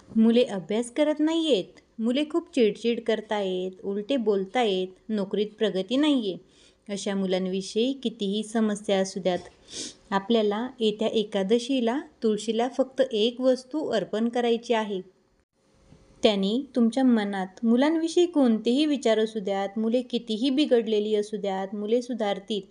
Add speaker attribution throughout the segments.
Speaker 1: मुले अभ्यास करत नाही आहेत, मुले खूप चिडचिड करतायत, उलटे बोलतायत, नोकरीत प्रगती नाही आहे, अशा मुलांविषयी कितीही समस्या असू द्यात, आपल्याला येत्या एकादशीला तुळशीला फक्त एक वस्तू अर्पण करायची आहे. त्यांनी तुमच्या मनात मुलांविषयी कोणतेही विचार असू द्यात, मुले कितीही बिघडलेली असू द्यात, मुले सुधारतील.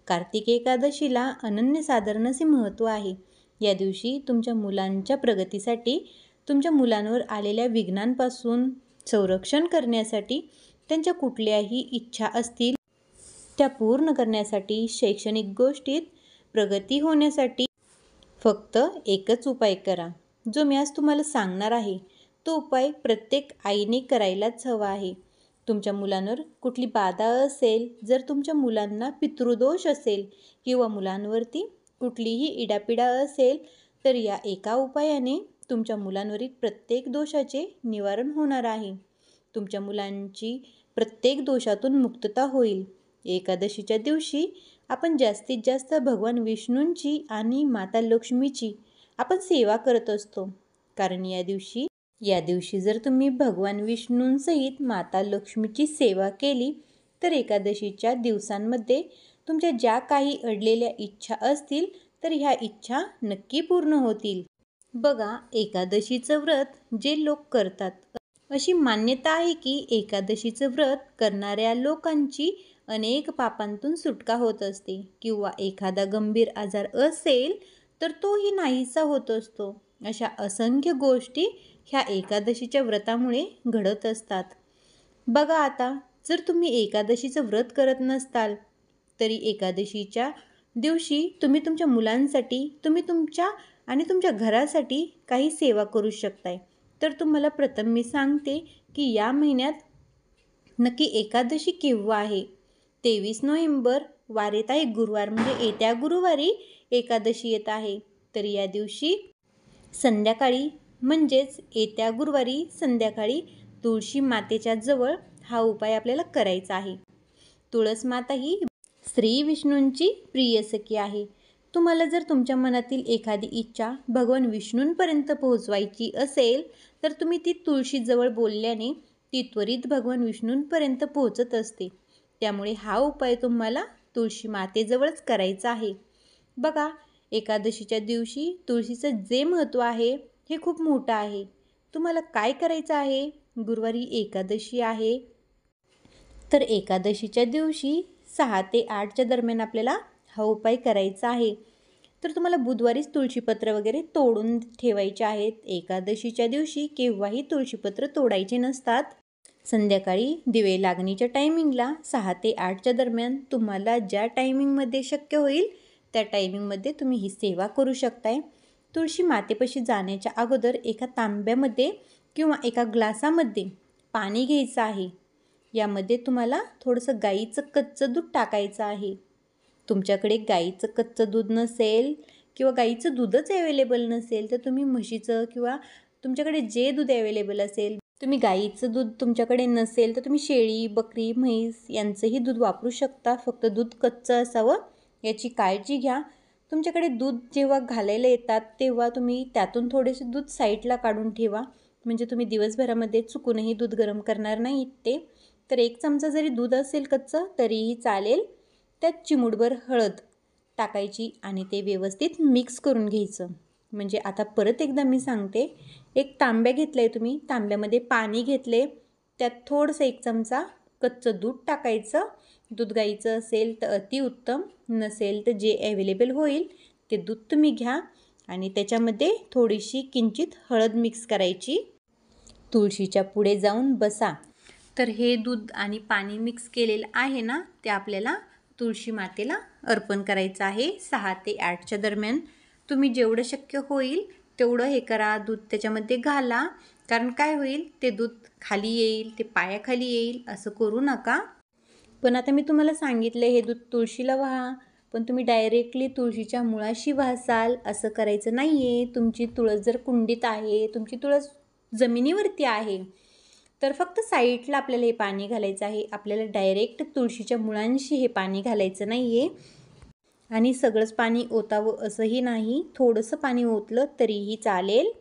Speaker 1: कार्तिक एकादशीला अनन्यसाधारण असे महत्त्व आहे. या दिवशी तुमच्या मुलांच्या प्रगतीसाठी, तुमच्या मुलांवर आलेल्या विघ्नांपासून संरक्षण करण्यासाठी, त्यांच्या कुठल्याही इच्छा असतील त्या पूर्ण करण्यासाठी, शैक्षणिक गोष्टीत प्रगती होण्यासाठी फक्त एकच उपाय करा, जो मी आज तुम्हाला सांगणार आहे. तो उपाय प्रत्येक आईने करायलाच हवा आहे. तुमच्या मुलांवर कुठली बाधा असेल, जर तुमच्या मुलांना पितृदोष असेल किंवा मुलांवरती कुठलीही इडापिडा असेल, तर या एका उपायाने तुमच्या मुलांवरील प्रत्येक दोषाचे निवारण होणार आहे. तुमच्या मुलांची प्रत्येक दोषातून मुक्तता होईल. एकादशीच्या दिवशी आपण जास्तीत जास्त भगवान विष्णूंची आणि माता लक्ष्मीची आपण सेवा करत असतो. कारण या दिवशी जर तुम्ही भगवान विष्णूंसहित माता लक्ष्मीची सेवा केली, तर एकादशीच्या दिवसांमध्ये तुमच्या ज्या काही अडलेल्या इच्छा असतील, तर ह्या इच्छा नक्की पूर्ण होतील. बघा, एकादशीचं व्रत जे लोक करतात, अशी मान्यता आहे की एकादशीचं व्रत करणाऱ्या लोकांची अनेक पापांतून सुटका होत असते, किंवा एखादा गंभीर आजार असेल तर तोही नाहीसा होत असतो. अशा असंख्य गोष्टी ह्या एकादशीच्या व्रतामुळे घडत असतात. बघा, आता जर तुम्ही एकादशीचं व्रत करत नसताल, तरी एकादशीच्या दिवशी तुम्ही तुमच्या मुलांसाठी, तुम्ही तुमच्या आणि तुमच्या घरासाठी काही सेवा करू शकताय. तर तुम्हाला प्रथम मी सांगते की या महिन्यात नक्की एकादशी केव्हा आहे. 23 नोव्हेंबर वार येत आहे गुरुवार, म्हणजे येत्या गुरुवारी एकादशी येत आहे. तर या दिवशी संध्याकाळी, म्हणजेच येत्या गुरुवारी संध्याकाळी तुळशी मातेच्या जवळ हा उपाय आपल्याला करायचा आहे. तुळस माता ही श्री विष्णूंची प्रिय सखी आहे. तुम्हाला जर तुमच्या मनातील एखादी इच्छा भगवान विष्णूंपर्यंत पोहोचवायची असेल, तर तुम्ही ती तुळशीजवळ बोलल्याने ती त्वरित भगवान विष्णूंपर्यंत पोहोचत असते. त्यामुळे हा उपाय तुम्हाला तुळशी मातेजवळच करायचा आहे. बघा, एकादशीच्या दिवशी तुळशीचं जे महत्त्व आहे हे खूप मोठं आहे. तुम्हाला काय करायचं आहे? गुरुवारी एकादशी आहे, तर एकादशीच्या दिवशी 6 ते 8च्या दरम्यान आपल्याला हा उपाय करायचा आहे. तर तुम्हाला बुधवारीच तुळशीपत्र वगैरे तोडून ठेवायचे आहेत. एकादशीच्या दिवशी केव्हाही तुळशीपत्र तोडायचे नसतात. संध्याकाळी दिवे लागणीच्या टायमिंगला 6 ते 8च्या दरम्यान तुम्हाला ज्या टायमिंगमध्ये शक्य होईल त्या टायमिंगमध्ये तुम्ही ही सेवा करू शकताय. तुळशी मातेपाशी जाण्याच्या अगोदर एका तांब्यामध्ये किंवा एका ग्लासामध्ये पाणी घ्यायचं आहे. यामध्ये तुम्हाला थोडंसं गाईचं कच्चं दूध टाकायचं आहे. तुमच्याकडे गाईचं कच्चं दूध नसेल किंवा गाईचं दूधच अवेलेबल नसेल, तर तुम्ही म्हशीचं किंवा तुमच्याकडे जे दूध अवेलेबल असेल, तुम्ही गाईचं दूध तुमच्याकडे नसेल तर तुम्ही शेळी, बकरी, म्हैस यांचंही दूध वापरू शकता. फक्त दूध कच्चं असावं याची काळजी घ्या. तुमच्याकडे दूध जेव्हा घालायला येतात तेव्हा तुम्ही त्यातून थोडेसे दूध साईडला काढून ठेवा, म्हणजे तुम्ही दिवसभरामध्ये चुकूनही दूध गरम करणार नाहीत ते. तर 1 चमचा जरी दूध असेल कच्चं तरीही चालेल. त्यात चिमूटभर हळद टाकायची आणि ते व्यवस्थित मिक्स करून घ्यायचं. म्हणजे आता परत एकदा मी सांगते, एक तांब्या घेतला आहे तुम्ही, तांब्यामध्ये पाणी घेतले, त्यात थोडंसं 1 चमचा कच्चं दूध टाकायचं. दूध गाईचं असेल तर अतिउत्तम, नसेल तर जे अवेलेबल होईल ते दूध तुम्ही घ्या आणि त्याच्यामध्ये थोडीशी किंचित हळद मिक्स करायची. तुळशीच्या पुढे जाऊन बसा. तर हे दूध आणि पाणी मिक्स केलेलं आहे ना, ते आपल्याला तुळशी मातेला अर्पण करायचं आहे 6 ते 8च्या दरम्यान. तुम्ही जेवढं शक्य होईल तेवढं हे करा, दूध त्याच्यामध्ये घाला. कारण काय होईल, ते दूध खाली येईल, ते पायाखाली येईल, असं करू नका. पण आता मी तुम्हाला सांगितलं हे दूध तुळशीला वाहा, पण तुम्ही डायरेक्टली तुळशीच्या मुळाशी वासाल असं करायचं नाही आहे. तुमची तुळस जर कुंडीत आहे, तुमची तुळस जमिनीवरती आहे, तर फक्त साईडला आपल्याला हे पाणी घालायचं आहे. आपल्याला डायरेक्ट तुळशीच्या मुळांशी हे पाणी घालायचं नाही आहे. आणि सगळंच पाणी ओतावं असंही नाही, थोडंसं पाणी ओतलं तरीही चालेल.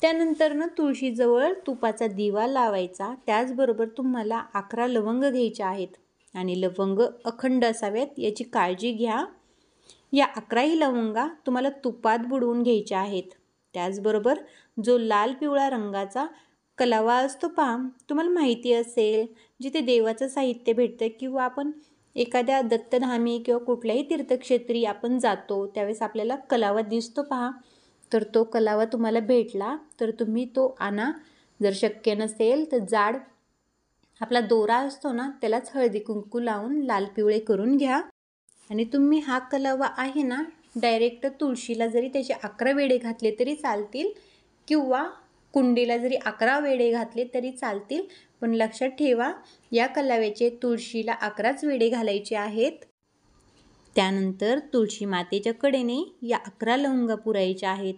Speaker 1: त्यानंतर तुळशीजवळ तुपाचा दिवा लावायचा. त्याचबरोबर तुम्हाला 11 लवंग घ्यायच्या आहेत आणि लवंग अखंड असाव्यात याची काळजी घ्या. या 11ही लवंगा तुम्हाला तुपात बुडवून घ्यायच्या आहेत. त्याचबरोबर जो लाल पिवळा रंगाचा कलावा असतो पहा, तुम्हाला माहिती असेल जिथे देवाचं साहित्य भेटतं किंवा आपण एखाद्या दत्तधामी किंवा कुठल्याही तीर्थक्षेत्री आपण जातो त्यावेळेस आपल्याला कलावा दिसतो पहा, तर तो कलावा तुम्हाला भेटला तर तुम्ही तो आणा. जर शक्य नसेल तर जाड आपला दोरा असतो ना त्यालाच हळदी कुंकू लावून लाल पिवळे करून घ्या आणि तुम्ही हा कलावा आहे ना डायरेक्ट तुळशीला जरी त्याचे 11 वेढे घातले तरी चालतील किंवा कुंडीला जरी 11 वेढे घातले तरी चालतील. पण लक्षात ठेवा या कलाव्याचे तुळशीला 11च वेढे घालायचे आहेत. त्यानंतर तुळशी मातेच्या कडेने या 11 लवंगा पुरायच्या आहेत.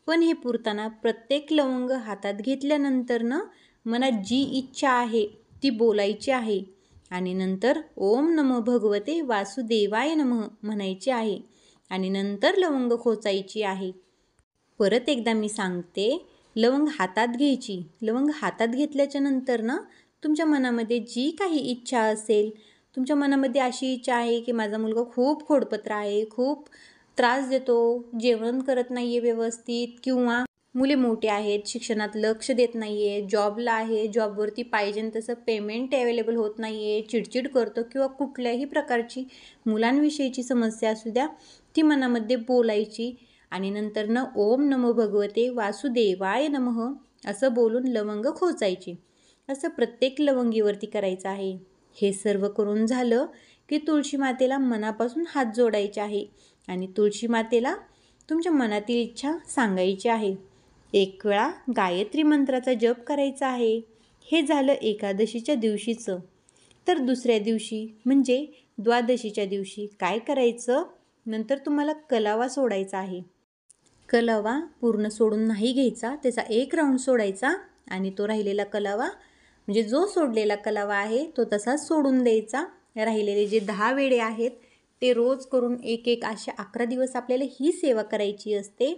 Speaker 1: पण हे पुरताना प्रत्येक लवंग हातात घेतल्यानंतर मनात जी इच्छा आहे ती बोलायची आहे आणि नंतर ओम नमो भगवते वासुदेवाय नमः म्हणायचे आहे आणि नंतर लवंग खोचायची आहे. परत एकदा मी सांगते, लवंग हातात घ्यायची. लवंग हातात घेतल्याच्या नंतर तुमच्या मनामध्ये जी काही इच्छा असेल, तुमच्या मनामध्ये अशी इच्छा आहे की माझा मुलगा खूप खोडपत्रा आहे, खूप त्रास देतो, जेवण करत नाही आहे व्यवस्थित, किंवा मुले मोठे आहेत, शिक्षणात लक्ष देत नाही आहे, जॉबला आहे, जॉबवरती पाहिजे तसं पेमेंट अवेलेबल होत नाही आहे, चिडचिड करतो किंवा कुठल्याही प्रकारची मुलांविषयीची समस्या असू द्या ती मनामध्ये बोलायची आणि नंतर ओम नमो भगवते वासुदेवाय नमः असं बोलून लवंग खोचायची. असं प्रत्येक लवंगीवरती करायचं आहे. हे सर्व करून झालं की तुळशी मातेला मनापासून हात जोडायचे आहे आणि तुळशी मातेला तुमच्या मनातील इच्छा सांगायची आहे. 1 वेळा गायत्री मंत्राचा जप करायचा आहे. हे झालं एकादशीच्या दिवशीचं. तर दुसऱ्या दिवशी म्हणजे द्वादशीच्या दिवशी काय करायचं, नंतर तुम्हाला कलावा सोडायचा आहे. कलावा पूर्ण सोडून नाही घ्यायचा, त्याचा 1 राऊंड सोडायचा आणि तो राहिलेला कलावा म्हणजे जो सोडलेला कलावा आहे तो तसाच सोडून द्यायचा. राहिलेले जे 10 वेढे आहेत ते रोज करून एक अशा 11 दिवस आपल्याला ही सेवा करायची असते.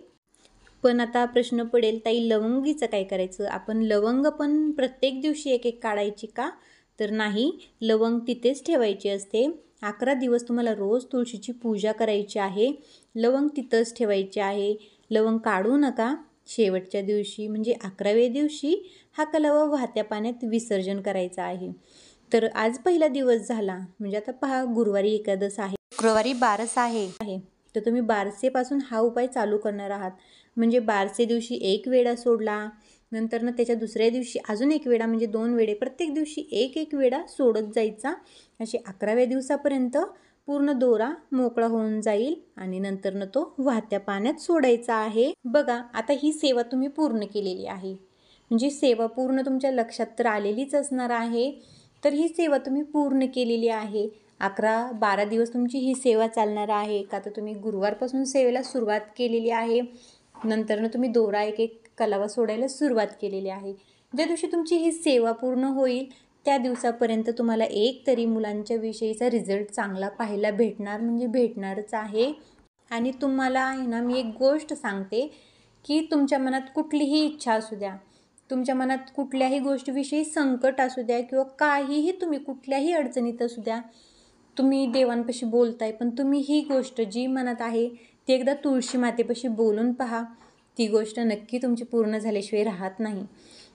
Speaker 1: पण आता प्रश्न पडेल, ताई लवंगीचं काय करायचं? आपण लवंग पण प्रत्येक दिवशी एक काढायची का? तर नाही, लवंग तिथेच ठेवायची असते. 11 दिवस तुम्हाला रोज तुळशीची पूजा करायची आहे. लवंग तिथंच ठेवायचे आहे. लवंग काढू नका. शेवटच्या दिवशी म्हणजे 11व्या दिवशी हा कलावा वाहत्या पाण्यात विसर्जन करायचा आहे. तर आज पहिला दिवस झाला, म्हणजे आता पहा गुरुवारी एकादश आहे, शुक्रवारी बारस आहे. तर तुम्ही बारसेपासून हा उपाय चालू करणार आहात. म्हणजे बारसे दिवशी 1 वेढा सोडला, नंतर त्याच्या दुसऱ्या दिवशी अजून 1 वेढा म्हणजे 2 वेढे, प्रत्येक दिवशी 1 वेढा सोडत जायचा. असे 11व्या दिवसापर्यंत पूर्ण दोरा मोकळा होऊन जाईल आणि नंतर तो वाहत्या पाण्यात सोडायचा आहे. बघा आता ही सेवा तुम्ही पूर्ण केलेली आहे. म्हणजे सेवा पूर्ण तुमच्या लक्षात तर आलेलीच असणार आहे. तर ही सेवा तुम्ही पूर्ण केलेली आहे. 11-12 दिवस तुमची ही सेवा चालणार आहे. का तर तुम्ही गुरुवारपासून सेवेला सुरुवात केलेली आहे. नंतर तुम्ही दोरा 1 कलावा सोडायला सुरुवात केलेली आहे. ज्या दिवशी तुमची ही सेवा पूर्ण होईल त्या दिवसापर्यंत तुम्हाला एक तरी मुलांच्या विषयीचा रिझल्ट चांगला पाहायला भेटणार म्हणजे भेटणारच आहे. आणि तुम्हाला आहे ना मी एक गोष्ट सांगते की तुमच्या मनात कुठलीही इच्छा असू द्या, तुमच्या मनात कुठल्याही गोष्टीविषयी संकट असू द्या किंवा काहीही तुम्ही कुठल्याही अडचणीत असू द्या, तुम्ही देवांपाशी बोलताय पण तुम्ही ही गोष्ट जी मनात आहे ती एकदा तुळशी मातेपाशी बोलून पहा. ती गोष्ट नक्की तुमची पूर्ण झाल्याशिवाय राहत नाही.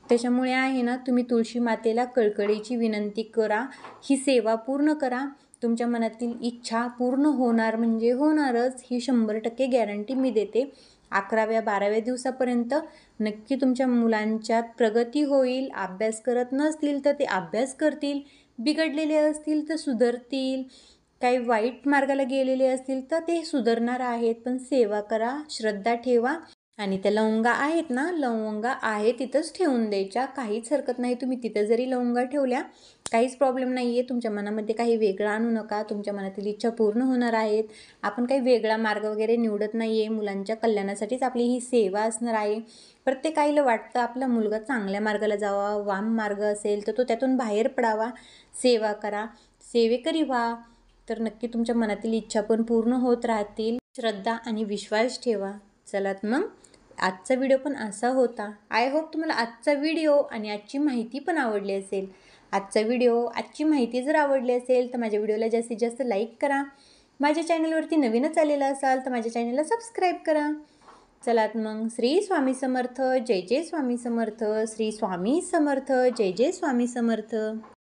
Speaker 1: त्याच्यामुळे आहे ना तुम्ही तुळशी मातेला कळकळीची विनंती करा, ही सेवा पूर्ण करा. तुमच्या मनातील इच्छा पूर्ण होणार म्हणजे होणारच, ही 100% गॅरंटी मी देते. 11व्या-12व्या दिवसापर्यंत नक्की तुमच्या मुलांच्यात प्रगती होईल. अभ्यास करत नसतील तर ते अभ्यास करतील, बिघडलेले असतील तर सुधारतील, काही वाईट मार्गाला गेलेले असतील तर ते सुधारणार आहेत. पण सेवा करा, श्रद्धा ठेवा आणि त्या लवंगा आहेत ना, लवंगा आहे तिथंच ठेवून द्यायच्या. काहीच हरकत नाही, तुम्ही तिथं जरी लवंगा ठेवल्या काहीच प्रॉब्लेम नाही आहे. तुमच्या मनामध्ये काही वेगळं आणू नका, तुमच्या मनातील इच्छा पूर्ण होणार आहेत. आपण काही वेगळा मार्ग वगैरे निवडत नाही आहे, मुलांच्या कल्याणासाठीच आपली ही सेवा असणार आहे. प्रत्येक आईला वाटतं आपला मुलगा चांगल्या मार्गाला जावा, वाम मार्ग असेल तर तो त्यातून बाहेर पडावा. सेवा करा, सेवेकरी व्हा, तर नक्की तुमच्या मनातील इच्छा पण पूर्ण होत राहतील. श्रद्धा आणि विश्वास ठेवा. चलात मग आजचा व्हिडिओ पण असा होता. आय होप तुम्हाला आजचा व्हिडिओ आणि आजची माहिती पण आवडली असेल. आजची माहिती जर आवडली असेल तर माझ्या व्हिडिओला जास्तीत जास्त लाईक करा. माझ्या चॅनलवरती नवीनच आलेला असाल तर माझ्या चॅनलला सबस्क्राईब करा. चला मग श्री स्वामी समर्थ, जय जय स्वामी समर्थ. श्री स्वामी समर्थ, जय जय स्वामी समर्थ.